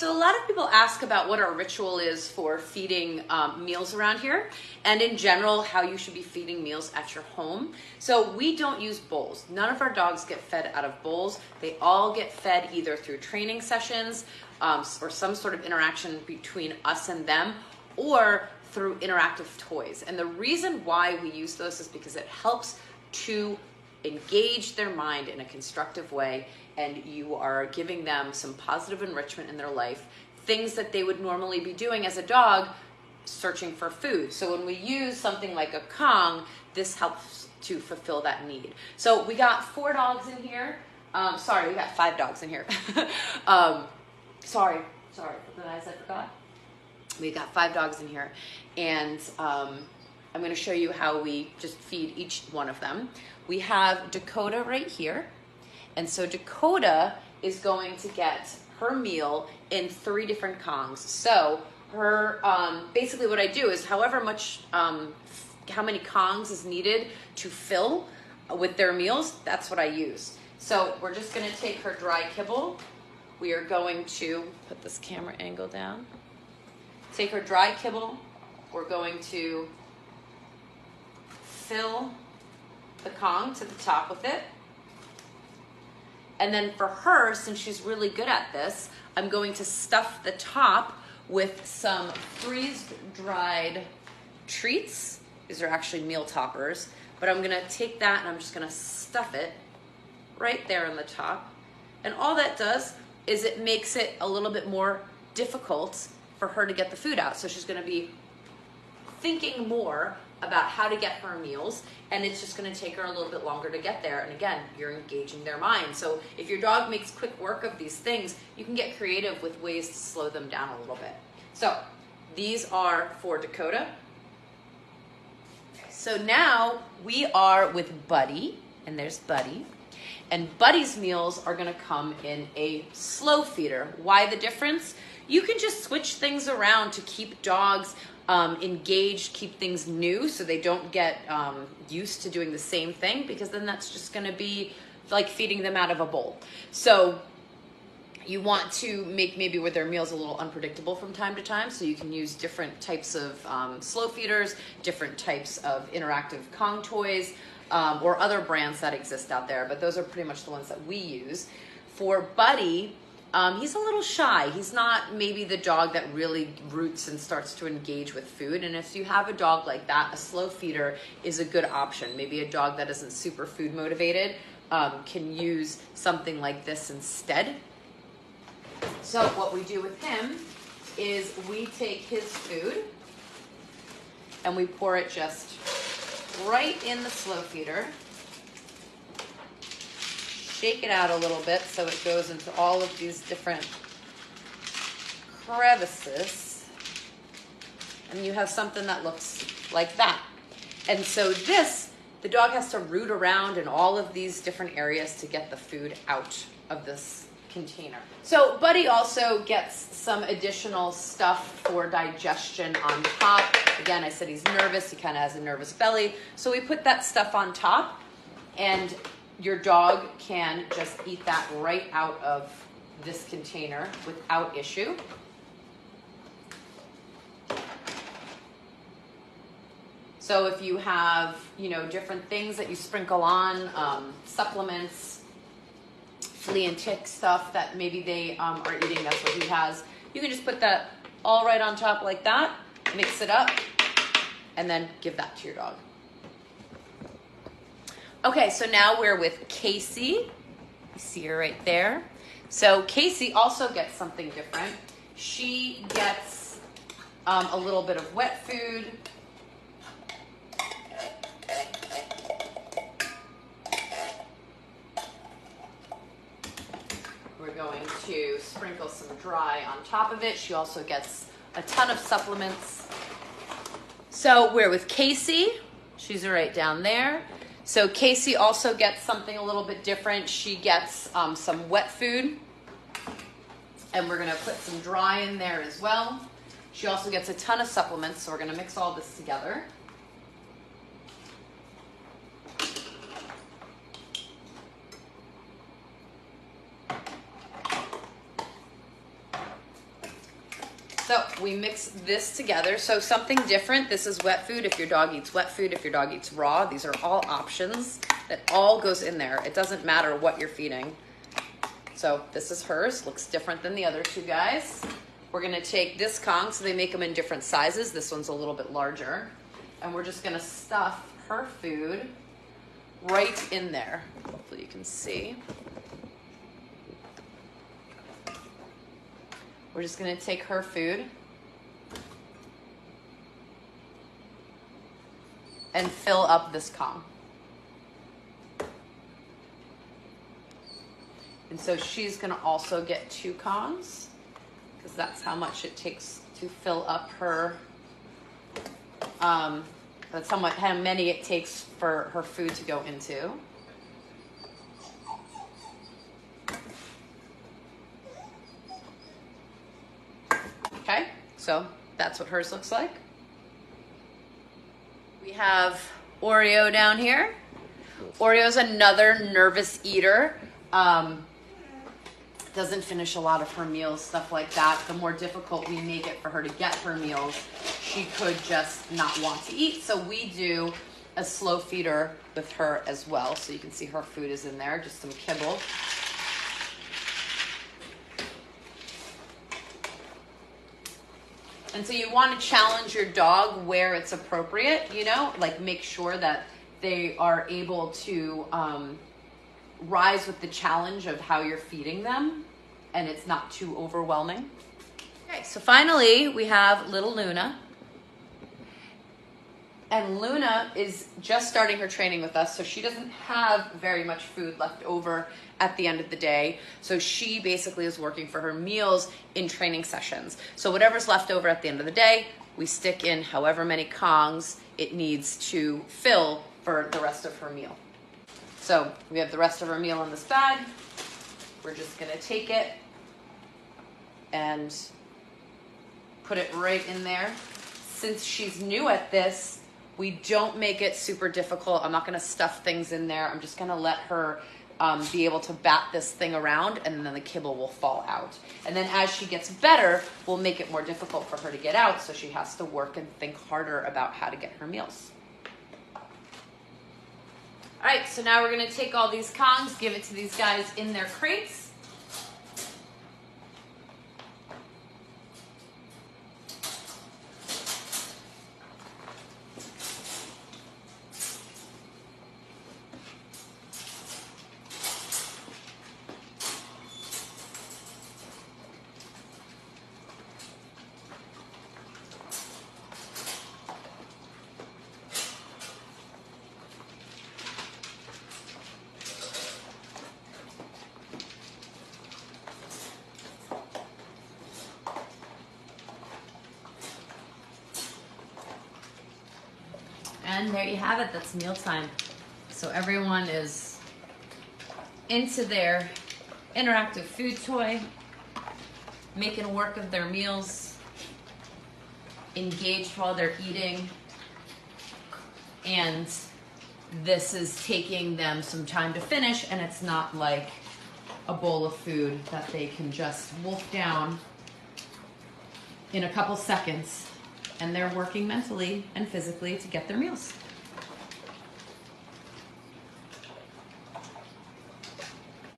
So a lot of people ask about what our ritual is for feeding meals around here, and in general, how you should be feeding meals at your home. So we don't use bowls. None of our dogs get fed out of bowls. They all get fed either through training sessions or some sort of interaction between us and them, or through interactive toys. And the reason why we use those is because it helps to engage their mind in a constructive way, and you are giving them some positive enrichment in their life, things that they would normally be doing as a dog, searching for food. So when we use something like a Kong, this helps to fulfill that need. So we got 4 dogs in here. Sorry, we got 5 dogs in here. Sorry, did I forgot? We got 5 dogs in here, and I'm going to show you how we just feed each one of them. We have Dakota right here, and so Dakota is going to get her meal in 3 different Kongs. So her basically what I do is however much how many Kongs is needed to fill with their meals, that's what I use. So we're just going to take her dry kibble. We are going to put this camera angle down. Take her dry kibble. We're going to fill the Kong to the top with it. And then for her, since she's really good at this, I'm going to stuff the top with some freeze-dried treats. These are actually meal toppers, but I'm gonna take that and I'm just gonna stuff it right there on the top. And all that does is it makes it a little bit more difficult for her to get the food out. So she's gonna be thinking more about how to get her meals, and it's just going to take her a little bit longer to get there. And again, you're engaging their mind. So if your dog makes quick work of these things, you can get creative with ways to slow them down a little bit. So these are for Dakota. So now we are with Buddy, and there's Buddy. And Buddy's meals are going to come in a slow feeder. Why the difference? You can just switch things around to keep dogs engaged, keep things new so they don't get used to doing the same thing, because then that's just going to be like feeding them out of a bowl. So you want to make maybe with their meals a little unpredictable from time to time, so you can use different types of slow feeders, different types of interactive Kong toys, or other brands that exist out there, but those are pretty much the ones that we use. For Buddy, he's a little shy. He's not maybe the dog that really roots and starts to engage with food. And if you have a dog like that, a slow feeder is a good option. Maybe a dog that isn't super food motivated can use something like this instead. So what we do with him is we take his food and we pour it just right in the slow feeder. Shake it out a little bit so it goes into all of these different crevices, and you have something that looks like that. And so this, the dog has to root around in all of these different areas to get the food out of this container. So Buddy also gets some additional stuff for digestion on top. Again, I said he's nervous. He kind of has a nervous belly. So we put that stuff on top, and your dog can just eat that right out of this container without issue. So if you have, different things that you sprinkle on, supplements, flea and tick stuff that maybe they are eating, that's what he has, you can just put that all right on top like that, mix it up, and then give that to your dog. Okay, so now we're with Casey. You see her right there. So Casey also gets something different. She gets a little bit of wet food. We're going to sprinkle some dry on top of it. She also gets a ton of supplements. So we're with Casey. She's right down there. So Casey also gets something a little bit different. She gets some wet food, and we're gonna put some dry in there as well. She also gets a ton of supplements, so we're gonna mix all this together. So we mix this together. So something different. This is wet food if your dog eats wet food, if your dog eats raw. These are all options that all goes in there. It doesn't matter what you're feeding. So this is hers. Looks different than the other two guys. We're gonna take this Kong, so they make them in different sizes. This one's a little bit larger. And we're just gonna stuff her food right in there. Hopefully you can see. We're just gonna take her food and fill up this Kong. And so she's gonna also get 2 Kongs, because that's how much it takes to fill up her, that's how many it takes for her food to go into. Okay, so that's what hers looks like. We have Oreo down here. Oreo's another nervous eater. Doesn't finish a lot of her meals, stuff like that. The more difficult we make it for her to get her meals, she could just not want to eat. So we do a slow feeder with her as well. So you can see her food is in there, just some kibble. And so you want to challenge your dog where it's appropriate, you know, like make sure that they are able to rise with the challenge of how you're feeding them and it's not too overwhelming. Okay, so finally we have little Luna. And Luna is just starting her training with us, so she doesn't have very much food left over at the end of the day. So she basically is working for her meals in training sessions. So whatever's left over at the end of the day, we stick in however many Kongs it needs to fill for the rest of her meal. So we have the rest of her meal in this bag. We're just gonna take it and put it right in there. Since she's new at this, we don't make it super difficult. I'm not gonna stuff things in there. I'm just gonna let her be able to bat this thing around, and then the kibble will fall out. And then as she gets better, we'll make it more difficult for her to get out, so she has to work and think harder about how to get her meals. All right, so now we're gonna take all these Kongs, give it to these guys in their crates. And there you have it, that's mealtime. So everyone is into their interactive food toy, making work of their meals, engaged while they're eating, and this is taking them some time to finish, and it's not like a bowl of food that they can just wolf down in a couple seconds. And they're working mentally and physically to get their meals.